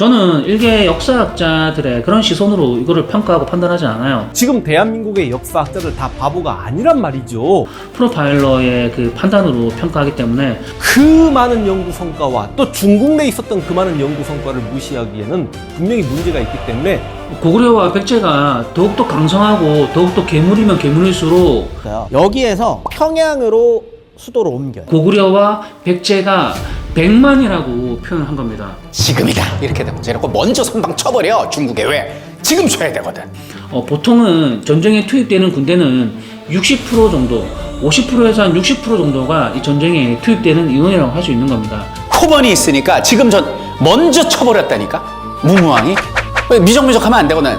저는 일개 역사학자들의 그런 시선으로 이거를 평가하고 판단하지 않아요. 지금 대한민국의 역사학자들 다 바보가 아니란 말이죠. 프로파일러의 그 판단으로 평가하기 때문에 그 많은 연구 성과와 또 중국 내에 있었던 그 많은 연구 성과를 무시하기에는 분명히 문제가 있기 때문에 고구려와 백제가 더욱더 강성하고 더욱더 괴물이면 괴물일수록 여기에서 평양으로 수도를 옮겨요. 고구려와 백제가 100만이라고 표현한 겁니다. 지금이다 이렇게 되면 저놓고 먼저 선방 쳐버려. 중국에 왜? 지금 쳐야 되거든. 보통은 전쟁에 투입되는 군대는 60% 정도, 50%에서 한 60% 정도가 이 전쟁에 투입되는 인원이라고 할 수 있는 겁니다. 코번이 있으니까 지금 전 먼저 쳐버렸다니까. 무무왕이 왜 미적미적하면 안 되거든.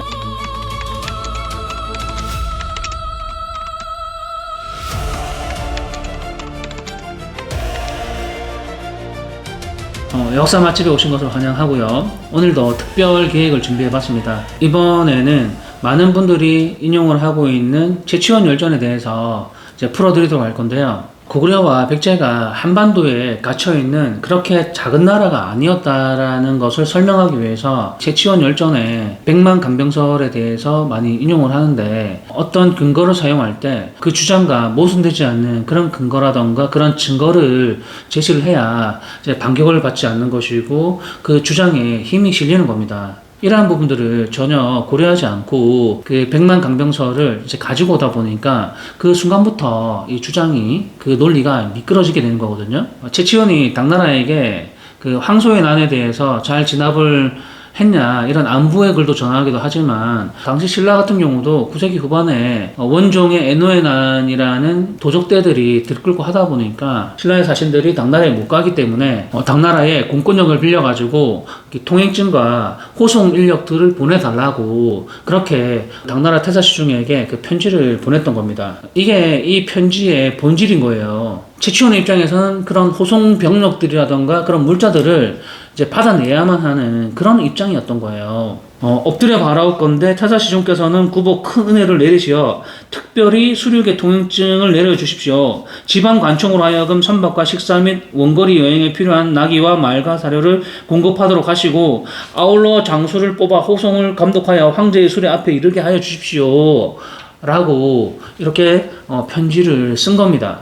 역사 맛집에 오신 것을 환영하고요. 오늘도 특별 기획을 준비해봤습니다. 이번에는 많은 분들이 인용을 하고 있는 제치원 열전에 대해서 이제 풀어드리도록 할 건데요. 고구려와 백제가 한반도에 갇혀있는 그렇게 작은 나라가 아니었다라는 것을 설명하기 위해서 제치원 열전의 100만 간병설에 대해서 많이 인용을 하는데, 어떤 근거를 사용할 때 그 주장과 모순되지 않는 그런 근거라던가 그런 증거를 제시를 해야 이제 반격을 받지 않는 것이고 그 주장에 힘이 실리는 겁니다. 이러한 부분들을 전혀 고려하지 않고 그 100만 강병설을 이제 가지고 오다 보니까 그 순간부터 이 주장이 그 논리가 미끄러지게 되는 거거든요. 채치원이 당나라에게 그 황소의 난에 대해서 잘 진압을 했냐 이런 안부의 글도 전하기도 하지만, 당시 신라 같은 경우도 9세기 후반에 원종의 애노의 난이라는 도적대들이 들끓고 하다 보니까 신라의 사신들이 당나라에 못 가기 때문에 당나라의 공권력을 빌려가지고 통행증과 호송 인력들을 보내달라고 그렇게 당나라 태사시중에게 그 편지를 보냈던 겁니다. 이게 이 편지의 본질인 거예요. 채치원의 입장에서는 그런 호송 병력들이라던가 그런 물자들을 이제 받아내야만 하는 그런 입장이었던 거예요. 엎드려 바라올 건데 태사시중께서는 구복 큰 은혜를 내리시어 특별히 수륙의 통행증을 내려주십시오. 지방 관청으로 하여금 선박과 식사 및 원거리 여행에 필요한 나귀와 말과 사료를 공급하도록 하시고, 아울러 장수를 뽑아 호송을 감독하여 황제의 수레 앞에 이르게 하여 주십시오. 라고 이렇게 편지를 쓴 겁니다.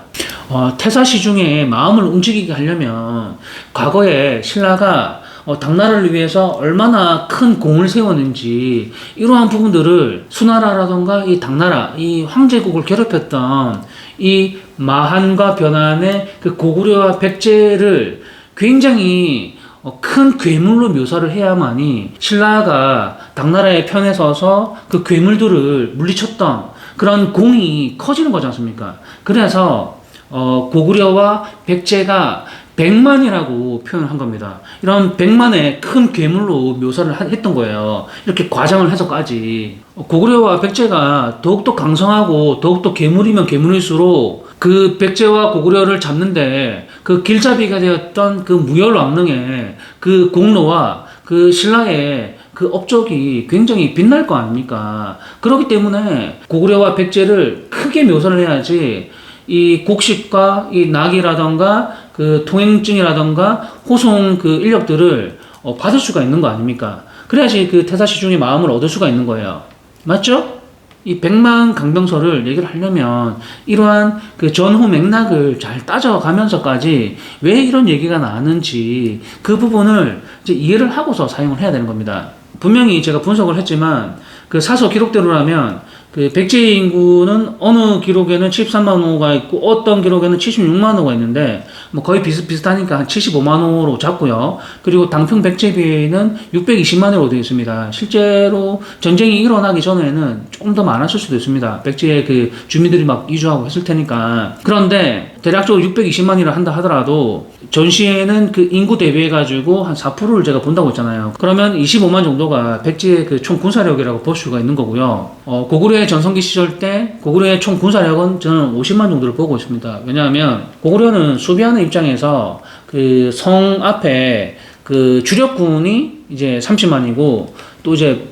태사시중의 마음을 움직이게 하려면 과거에 신라가 당나라를 위해서 얼마나 큰 공을 세웠는지, 이러한 부분들을 수나라라던가 이 당나라, 이 황제국을 괴롭혔던 이 마한과 변한의 그 고구려와 백제를 굉장히 큰 괴물로 묘사를 해야만이 신라가 당나라의 편에 서서 그 괴물들을 물리쳤던 그런 공이 커지는 거지 않습니까? 그래서 고구려와 백제가 100만이라고 표현한 겁니다. 이런 100만의 큰 괴물로 묘사를 했던 거예요. 이렇게 과장을 해서까지. 고구려와 백제가 더욱더 강성하고 더욱더 괴물이면 괴물일수록 그 백제와 고구려를 잡는데 그 길잡이가 되었던 그 무열왕릉의 그 공로와 그 신라의 그 업적이 굉장히 빛날 거 아닙니까? 그렇기 때문에 고구려와 백제를 크게 묘사를 해야지 이 곡식과 이 낙이라던가 그 통행증이라던가 호송 그 인력들을 받을 수가 있는 거 아닙니까? 그래야지 그 태사시중의 마음을 얻을 수가 있는 거예요. 맞죠? 이 100만 강병설을 얘기를 하려면 이러한 그 전후 맥락을 잘 따져가면서까지 왜 이런 얘기가 나왔는지 그 부분을 이제 이해를 하고서 사용을 해야 되는 겁니다. 분명히 제가 분석을 했지만 그 사서 기록대로라면 그 백제의 인구는 어느 기록에는 73만 호가 있고 어떤 기록에는 76만 호가 있는데 뭐 거의 비슷하니까 한 75만 호로 잡고요. 그리고 당평 백제비는 620만 호로 되어 있습니다. 실제로 전쟁이 일어나기 전에는 조금 더 많았을 수도 있습니다. 백제의 그 주민들이 막 이주하고 했을 테니까. 그런데 대략적으로 620만이라 한다 하더라도 전시에는 그 인구 대비해가지고 한 4%를 제가 본다고 했잖아요. 그러면 25만 정도가 백제의 그 총 군사력이라고 볼 수가 있는 거고요. 고구려의 전성기 시절 때 고구려의 총 군사력은 저는 50만 정도를 보고 있습니다. 왜냐하면 고구려는 수비하는 입장에서 그 성 앞에 그 주력군이 이제 30만이고 또 이제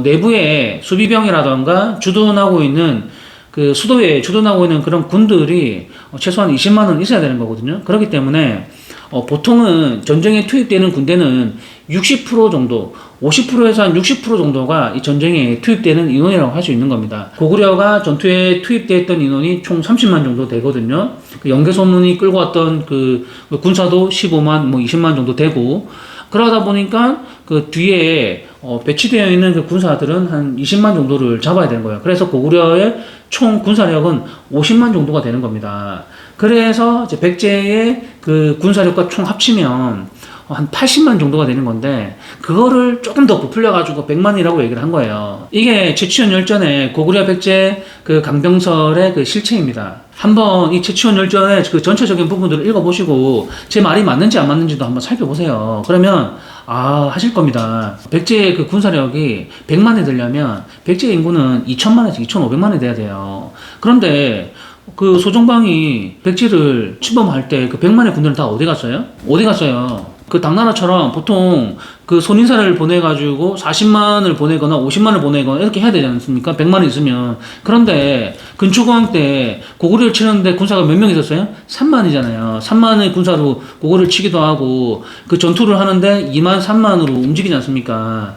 내부에 수비병이라던가 주둔하고 있는 그 수도에 주둔하고 있는 그런 군들이 최소한 20만은 있어야 되는 거거든요. 그렇기 때문에 보통은 전쟁에 투입되는 군대는 60% 정도, 50%에서 한 60% 정도가 이 전쟁에 투입되는 인원이라고 할 수 있는 겁니다. 고구려가 전투에 투입됐던 인원이 총 30만 정도 되거든요. 그 영계소문이 끌고 왔던 그 군사도 15만, 뭐 20만 정도 되고, 그러다 보니까 그 뒤에 배치되어 있는 그 군사들은 한 20만 정도를 잡아야 되는 거예요. 그래서 고구려의 총 군사력은 50만 정도가 되는 겁니다. 그래서 이제 백제의 그 군사력과 총 합치면 한 80만 정도가 되는 건데, 그거를 조금 더 부풀려가지고 100만이라고 얘기를 한 거예요. 이게 최치원 열전의 고구려 백제 그 강병설의 그 실체입니다. 한번 이 최치원 열전의 그 전체적인 부분들을 읽어보시고 제 말이 맞는지 안 맞는지도 한번 살펴보세요. 그러면 하실 겁니다. 백제의 그 군사력이 100만이 되려면 백제의 인구는 2천만에서 2,500만이 돼야 돼요. 그런데 그 소정방이 백제를 침범할 때 그 100만의 군대는 다 어디 갔어요? 어디 갔어요? 그 당나라처럼 보통 그 손인사를 보내가지고 40만을 보내거나 50만을 보내거나 이렇게 해야 되지 않습니까? 100만이 있으면. 그런데 근초고왕 때 고구려를 치는데 군사가 몇 명 있었어요? 3만이잖아요. 3만의 군사로 고구려를 치기도 하고 그 전투를 하는데 2만 3만으로 움직이지 않습니까?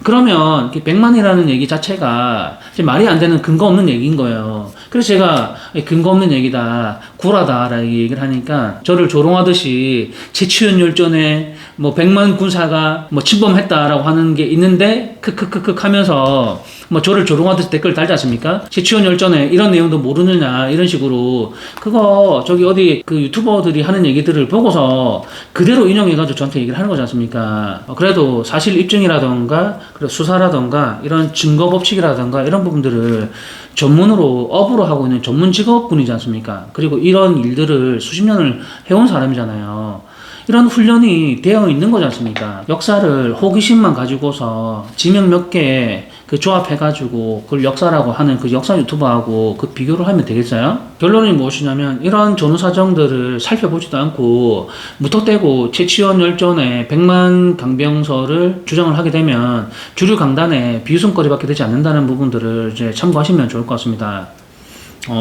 그러면 100만이라는 얘기 자체가 말이 안 되는 근거 없는 얘기인 거예요. 그래서 제가 근거 없는 얘기다, 구라다라고 얘기를 하니까 저를 조롱하듯이 최치원 열전에 뭐 100만 군사가 뭐 침범했다라고 하는 게 있는데 크크크크 하면서 뭐 저를 조롱하듯이 댓글 달지 않습니까? 최치원 열전에 이런 내용도 모르느냐 이런 식으로. 그거 저기 어디 그 유튜버들이 하는 얘기들을 보고서 그대로 인용해가지고 저한테 얘기를 하는 거지 않습니까? 그래도 사실 입증이라던가 수사라던가 이런 증거 법칙이라던가 이런 부분들을 전문으로 업으로 하고 있는 전문 직업군이지 않습니까? 그리고 이런 일들을 수십 년을 해온 사람이잖아요. 이런 훈련이 되어 있는 거지 않습니까? 역사를 호기심만 가지고서 지명 몇 개 그 조합해가지고 그걸 역사라고 하는 그 역사 유튜버하고 그 비교를 하면 되겠어요? 결론이 무엇이냐면 이런 전후 사정들을 살펴보지도 않고 무턱대고 최치원 열전에 100만 강병설을 주장을 하게 되면 주류 강단에 비웃음거리밖에 되지 않는다는 부분들을 이제 참고하시면 좋을 것 같습니다.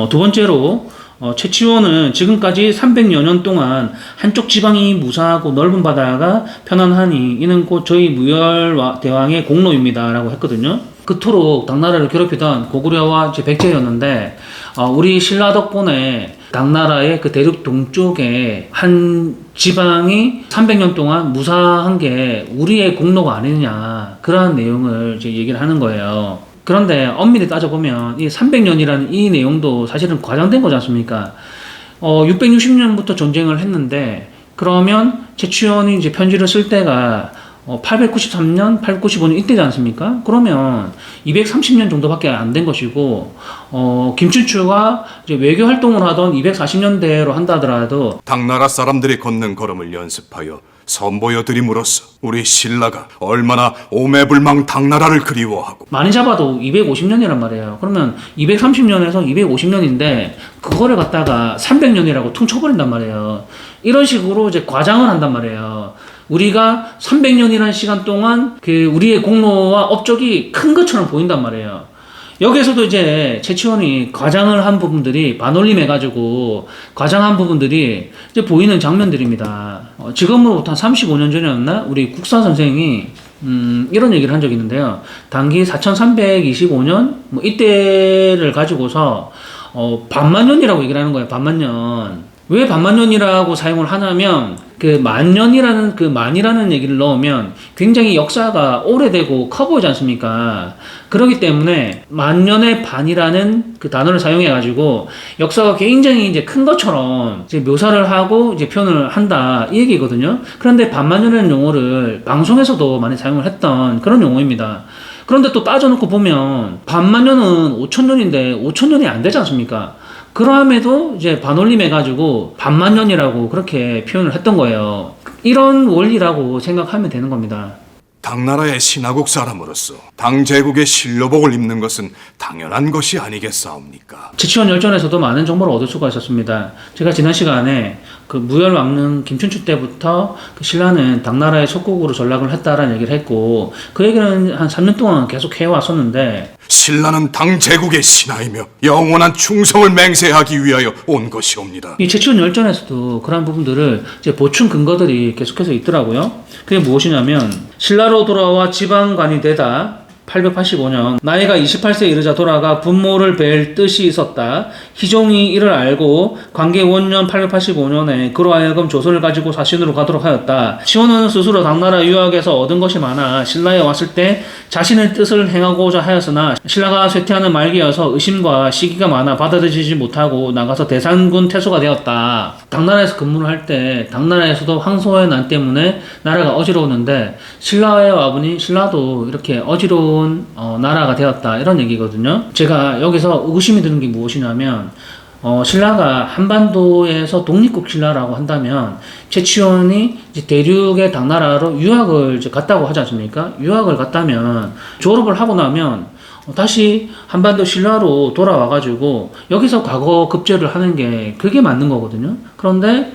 두 번째로 최치원은 지금까지 300여 년 동안 한쪽 지방이 무사하고 넓은 바다가 편안하니 이는 곧 저희 무열와 대왕의 공로입니다 라고 했거든요. 그토록 당나라를 괴롭히던 고구려와 이제 백제였는데 우리 신라 덕분에 당나라의 그 대륙 동쪽에 한 지방이 300년 동안 무사한 게 우리의 공로가 아니냐, 그러한 내용을 이제 얘기를 하는 거예요. 그런데 엄밀히 따져보면 이 300년이라는 이 내용도 사실은 과장된 거지 않습니까? 660년부터 전쟁을 했는데, 그러면 최치원이 이제 편지를 쓸 때가 893년, 895년 이때지 않습니까? 그러면 230년 정도밖에 안 된 것이고, 김춘추가 이제 외교 활동을 하던 240년대로 한다더라도 당나라 사람들이 걷는 걸음을 연습하여 선보여 드림으로써 우리 신라가 얼마나 오매불망 당나라를 그리워하고 많이 잡아도 250년이란 말이에요. 그러면 230년에서 250년인데 그거를 갖다가 300년이라고 퉁쳐버린단 말이에요. 이런 식으로 이제 과장을 한단 말이에요. 우리가 300년이라는 시간 동안 그 우리의 공로와 업적이 큰 것처럼 보인단 말이에요. 여기에서도 이제 최치원이 과장을 한 부분들이 반올림해가지고 과장한 부분들이 이제 보이는 장면들입니다. 지금으로부터 한 35년 전이었나? 우리 국사 선생이 이런 얘기를 한 적이 있는데요. 당기 4325년 뭐 이때를 가지고서 반만년이라고 얘기를 하는 거예요. 반만년. 왜 반만년이라고 사용을 하냐면 그 만년이라는 그 만이라는 얘기를 넣으면 굉장히 역사가 오래되고 커 보이지 않습니까? 그렇기 때문에 만년의 반이라는 그 단어를 사용해 가지고 역사가 굉장히 이제 큰 것처럼 이제 묘사를 하고 이제 표현을 한다 이 얘기거든요. 그런데 반만년이라는 용어를 방송에서도 많이 사용을 했던 그런 용어입니다. 그런데 또 따져놓고 보면 반만년은 5천년인데 5천년이 안 되지 않습니까? 그럼에도 이제 반올림해가지고 반만년이라고 그렇게 표현을 했던 거예요. 이런 원리라고 생각하면 되는 겁니다. 당나라의 신하국 사람으로서 당제국의 실로복을 입는 것은 당연한 것이 아니겠사옵니까? 최치원 열전에서도 많은 정보를 얻을 수가 있었습니다. 제가 지난 시간에 그 무열 왕릉 김춘추 때부터 그 신라는 당나라의 속국으로 전락을 했다라는 얘기를 했고, 그 얘기는 한 3년 동안 계속 해왔었는데 신라는 당 제국의 신하이며 영원한 충성을 맹세하기 위하여 온 것이옵니다. 이 제치원 열전에서도 그런 부분들을 이제 보충 근거들이 계속해서 있더라고요. 그게 무엇이냐면 신라로 돌아와 지방관이 되다 885년 나이가 28세에 이르자 돌아가 분모를 뵐 뜻이 있었다. 희종이 이를 알고 광계 원년 885년에 그로 하여금 조선을 가지고 사신으로 가도록 하였다. 치원은 스스로 당나라 유학에서 얻은 것이 많아 신라에 왔을 때 자신의 뜻을 행하고자 하였으나 신라가 쇠퇴하는 말기여서 의심과 시기가 많아 받아들이지 못하고 나가서 대산군 태수가 되었다. 당나라에서 근무를 할 때 당나라에서도 황소의 난 때문에 나라가 어지러웠는데 신라에 와보니 신라도 이렇게 어지러운 나라가 되었다, 이런 얘기거든요. 제가 여기서 의구심이 드는 게 무엇이냐면 신라가 한반도에서 독립국 신라라고 한다면 제치원이 이제 대륙의 당나라로 유학을 이제 갔다고 하지 않습니까? 유학을 갔다면 졸업을 하고 나면 다시 한반도 신라로 돌아와가지고 여기서 과거 급제를 하는 게 그게 맞는 거거든요. 그런데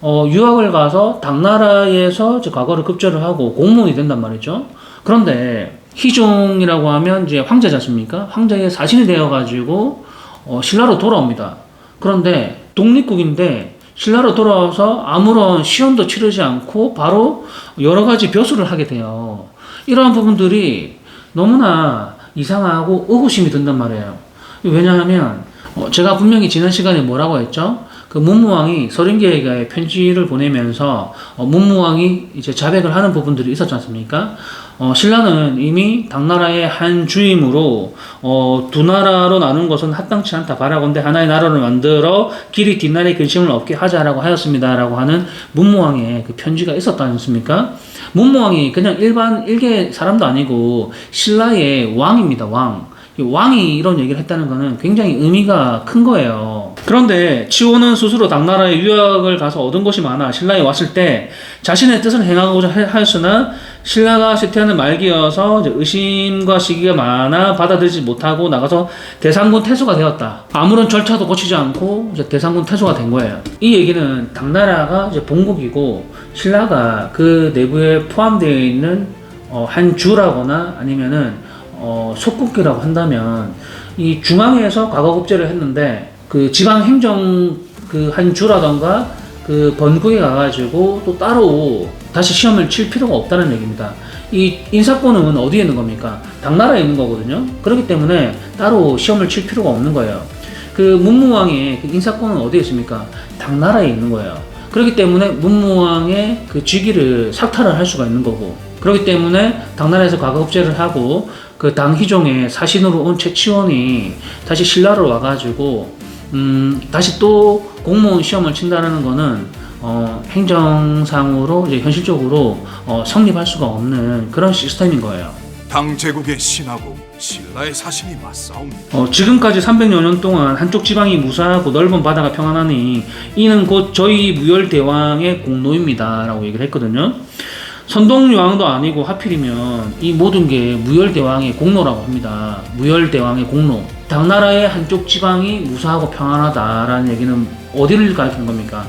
유학을 가서 당나라에서 이제 과거를 급제를 하고 공무원이 된단 말이죠. 그런데 희종이라고 하면 이제 황제지 않습니까? 황제의 사신이 되어가지고 신라로 돌아옵니다. 그런데 독립국인데 신라로 돌아와서 아무런 시험도 치르지 않고 바로 여러 가지 벼슬을 하게 돼요. 이러한 부분들이 너무나 이상하고 의구심이 든단 말이에요. 왜냐하면 제가 분명히 지난 시간에 뭐라고 했죠? 그 문무왕이 서린계에게 편지를 보내면서 문무왕이 이제 자백을 하는 부분들이 있었지 않습니까? 신라는 이미 당나라의 한 주임으로 두 나라로 나눈 것은 합당치 않다. 바라건대 하나의 나라를 만들어 길이 뒷날의 근심을 없게 하자라고 하였습니다라고 하는 문무왕의 그 편지가 있었지 않습니까? 문무왕이 그냥 일개 사람도 아니고 신라의 왕입니다. 왕이 이런 얘기를 했다는 것은 굉장히 의미가 큰 거예요. 그런데 치오는 스스로 당나라에 유학을 가서 얻은 것이 많아 신라에 왔을 때 자신의 뜻을 행하고자 하였으나 신라가 쇠퇴하는 말기여서 이제 의심과 시기가 많아 받아들이지 못하고 나가서 대산군 태수가 되었다. 아무런 절차도 거치지 않고 이제 대산군 태수가 된 거예요. 이 얘기는 당나라가 이제 본국이고 신라가 그 내부에 포함되어 있는 한 주라거나 아니면은 속국기라고 한다면 이 중앙에서 과거급제를 했는데 그 지방행정 그 한 주라던가 그 번국에 가가지고 또 따로 다시 시험을 칠 필요가 없다는 얘기입니다. 이 인사권은 어디에 있는 겁니까? 당나라에 있는 거거든요. 그렇기 때문에 따로 시험을 칠 필요가 없는 거예요. 그 문무왕의 그 인사권은 어디에 있습니까? 당나라에 있는 거예요. 그렇기 때문에 문무왕의 그 직위를 삭탈을 할 수가 있는 거고, 그렇기 때문에 당나라에서 과거급제를 하고 그 당희종의 사신으로 온 최치원이 다시 신라로 와가지고 다시 또 공무원 시험을 친다는 거는 행정상으로 이제 현실적으로 성립할 수가 없는 그런 시스템인 거예요. 당 제국의 신하고 신라의 사신이 맞싸웁니다. 지금까지 300여 년 동안 한쪽 지방이 무사하고 넓은 바다가 평안하니 이는 곧 저희 무열대왕의 공로입니다 라고 얘기를 했거든요. 선동여왕도 아니고 하필이면 이 모든 게 무열대왕의 공로라고 합니다. 무열대왕의 공로. 당나라의 한쪽 지방이 무사하고 평안하다라는 얘기는 어디를 가리키는 겁니까?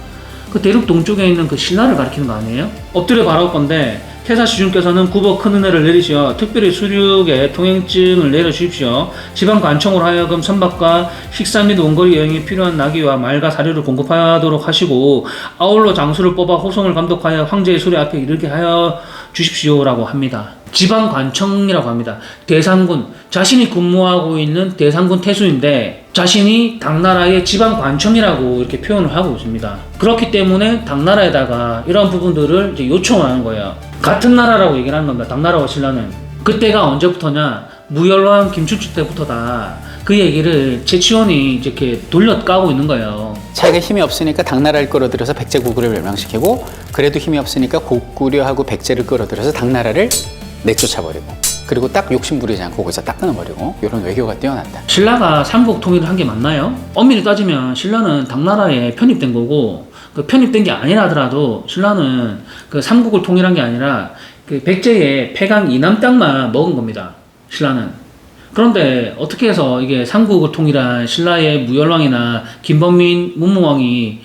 그 대륙 동쪽에 있는 그 신라를 가리키는 거 아니에요? 엎드려 바라올 건데 태사시중께서는 국어 큰 은혜를 내리시어 특별히 수륙의 통행증을 내려주십시오. 지방관청으로 하여금 선박과 식사 및 원거리 여행에 필요한 나귀와 말과 사료를 공급하도록 하시고 아울러 장수를 뽑아 호송을 감독하여 황제의 수레 앞에 이르게 하여 주십시오라고 합니다. 지방관청이라고 합니다. 대산군, 자신이 근무하고 있는 대산군 태수인데 자신이 당나라의 지방관청이라고 이렇게 표현을 하고 있습니다. 그렇기 때문에 당나라에다가 이런 부분들을 이제 요청을 하는 거예요. 같은 나라라고 얘기를 하는 겁니다. 당나라와 신라는. 그때가 언제부터냐? 무열왕 김춘추 때부터다. 그 얘기를 제치원이 이제 이렇게 돌려까고 있는 거예요. 자기가 힘이 없으니까 당나라를 끌어들여서 백제고구려를 멸망시키고, 그래도 힘이 없으니까 고구려하고 백제를 끌어들여서 당나라를 내쫓아버리고, 그리고 딱 욕심 부리지 않고 거기서 딱 끊어버리고, 이런 외교가 뛰어난다. 신라가 삼국 통일을 한 게 맞나요? 엄밀히 따지면 신라는 당나라에 편입된 거고, 그 편입된 게 아니라 하더라도 신라는 그 삼국을 통일한 게 아니라 그 백제의 폐강 이남 땅만 먹은 겁니다. 신라는. 그런데 어떻게 해서 이게 삼국을 통일한 신라의 무열왕이나 김범민 문무왕이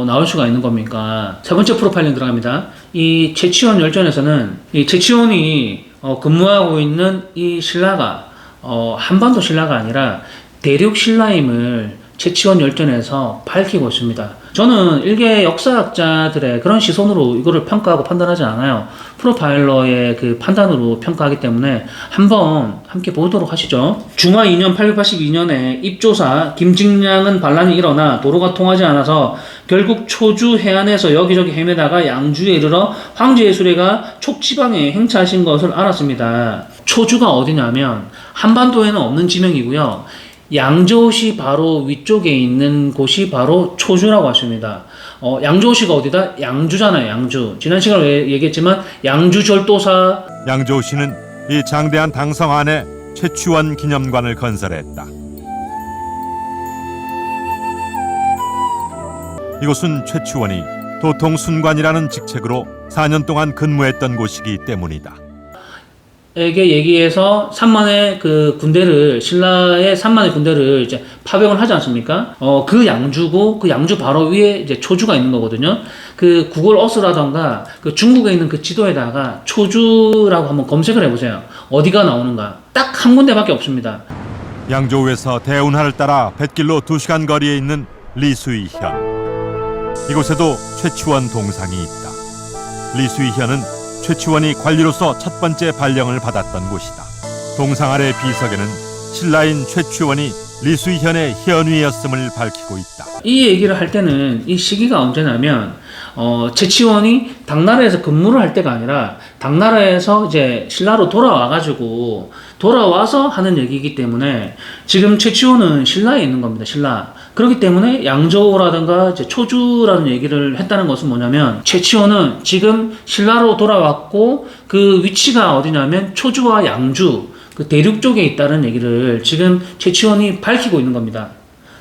나올 수가 있는 겁니까? 세 번째 프로파일링 들어갑니다. 이 최치원 열전에서는 이 최치원이 근무하고 있는 이 신라가 한반도 신라가 아니라 대륙 신라임을 최치원 열전에서 밝히고 있습니다. 저는 일개 역사학자들의 그런 시선으로 이거를 평가하고 판단하지 않아요. 프로파일러의 그 판단으로 평가하기 때문에 한번 함께 보도록 하시죠. 중화 2년 882년에 입조사 김직량은 반란이 일어나 도로가 통하지 않아서 결국 초주 해안에서 여기저기 헤매다가 양주에 이르러 황제의 수레가 촉지방에 행차하신 것을 알았습니다. 초주가 어디냐면 한반도에는 없는 지명이고요. 양조시 바로 위쪽에 있는 곳이 바로 초주라고 하십니다. 양조시가 어디다? 양주잖아요, 양주. 지난 시간에 얘기했지만 양주절도사 양조시는 이 장대한 당성 안에 최치원 기념관을 건설했다. 이곳은 최치원이 도통순관이라는 직책으로 4년 동안 근무했던 곳이기 때문이다. 에게 얘기해서 3만의 그 군대를, 신라의 3만의 군대를 이제 파병을 하지 않습니까? 그 양주고, 그 양주 바로 위에 이제 초주가 있는 거거든요. 그 구글 어스라던가 그 중국에 있는 그 지도에다가 초주라고 한번 검색을 해보세요. 어디가 나오는가? 딱 한 군데밖에 없습니다. 양조에서 대운하를 따라 뱃길로 2시간 거리에 있는 리수이현. 이곳에도 최치원 동상이 있다. 리수이현은 최치원이 관리로서 첫 번째 발령을 받았던 곳이다. 동상 아래 비석에는 신라인 최치원이 리수이현의 현위였음을 밝히고 있다. 이 얘기를 할 때는 이 시기가 언제냐면 최치원이 당나라에서 근무를 할 때가 아니라 당나라에서 이제 신라로 돌아와서 하는 얘기이기 때문에 지금 최치원은 신라에 있는 겁니다. 신라. 그렇기 때문에 양조라든가 이제 초주라는 얘기를 했다는 것은 뭐냐면 최치원은 지금 신라로 돌아왔고 그 위치가 어디냐면 초주와 양주 그 대륙 쪽에 있다는 얘기를 지금 최치원이 밝히고 있는 겁니다.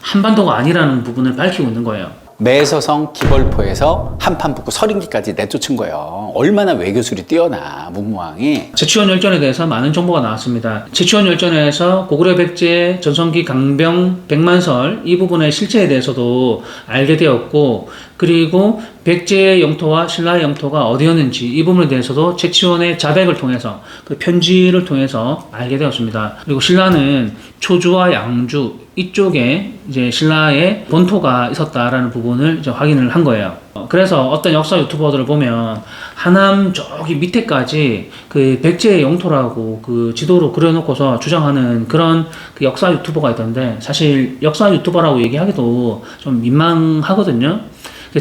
한반도가 아니라는 부분을 밝히고 있는 거예요. 매서성 기벌포에서 한판 붙고 서린기까지 내쫓은 거예요. 얼마나 외교술이 뛰어나 문무왕이. 최치원 열전에 대해서 많은 정보가 나왔습니다. 최치원 열전에서 고구려 백제, 전성기 강병, 백만설 이 부분의 실체에 대해서도 알게 되었고, 그리고 백제의 영토와 신라의 영토가 어디였는지 이 부분에 대해서도 최치원의 자백을 통해서 그 편지를 통해서 알게 되었습니다. 그리고 신라는 초주와 양주 이쪽에 이제 신라의 본토가 있었다라는 부분을 이제 확인을 한 거예요. 그래서 어떤 역사 유튜버들을 보면 하남 저기 밑에까지 그 백제의 영토라고 그 지도로 그려놓고서 주장하는 그런 그 역사 유튜버가 있던데, 사실 역사 유튜버라고 얘기하기도 좀 민망하거든요.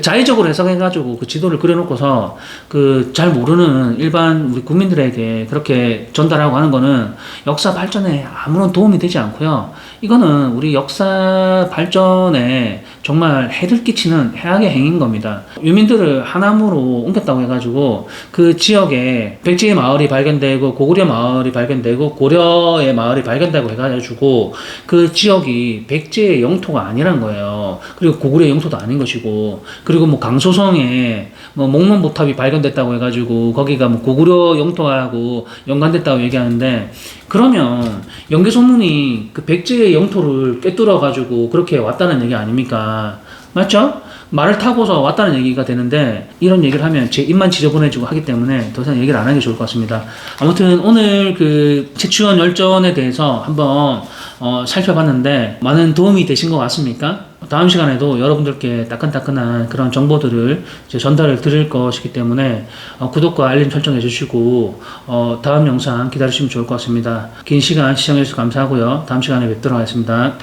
자의적으로 해석해가지고 그 지도를 그려놓고서 그 잘 모르는 일반 우리 국민들에게 그렇게 전달하고 하는 거는 역사 발전에 아무런 도움이 되지 않고요. 이거는 우리 역사 발전에 정말 해를 끼치는 해악의 행위인 겁니다. 유민들을 하남으로 옮겼다고 해가지고 그 지역에 백제의 마을이 발견되고 고구려 마을이 발견되고 고려의 마을이 발견되고 해가지고 그 지역이 백제의 영토가 아니란 거예요. 그리고 고구려의 영토도 아닌 것이고, 그리고 뭐 강소성에 뭐 목론보탑이 발견됐다고 해가지고 거기가 뭐 고구려 영토하고 연관됐다고 얘기하는데, 그러면 연개소문이 그 백제의 영토를 꿰뚫어가지고 그렇게 왔다는 얘기 아닙니까? 맞죠? 말을 타고서 왔다는 얘기가 되는데, 이런 얘기를 하면 제 입만 지저분해지고 하기 때문에 더 이상 얘기를 안 하는 게 좋을 것 같습니다. 아무튼 오늘 그 최치원 열전에 대해서 한번 살펴봤는데 많은 도움이 되신 것 같습니까? 다음 시간에도 여러분들께 따끈따끈한 그런 정보들을 이제 전달을 드릴 것이기 때문에 구독과 알림 설정해 주시고 다음 영상 기다리시면 좋을 것 같습니다. 긴 시간 시청해 주셔서 감사하고요. 다음 시간에 뵙도록 하겠습니다.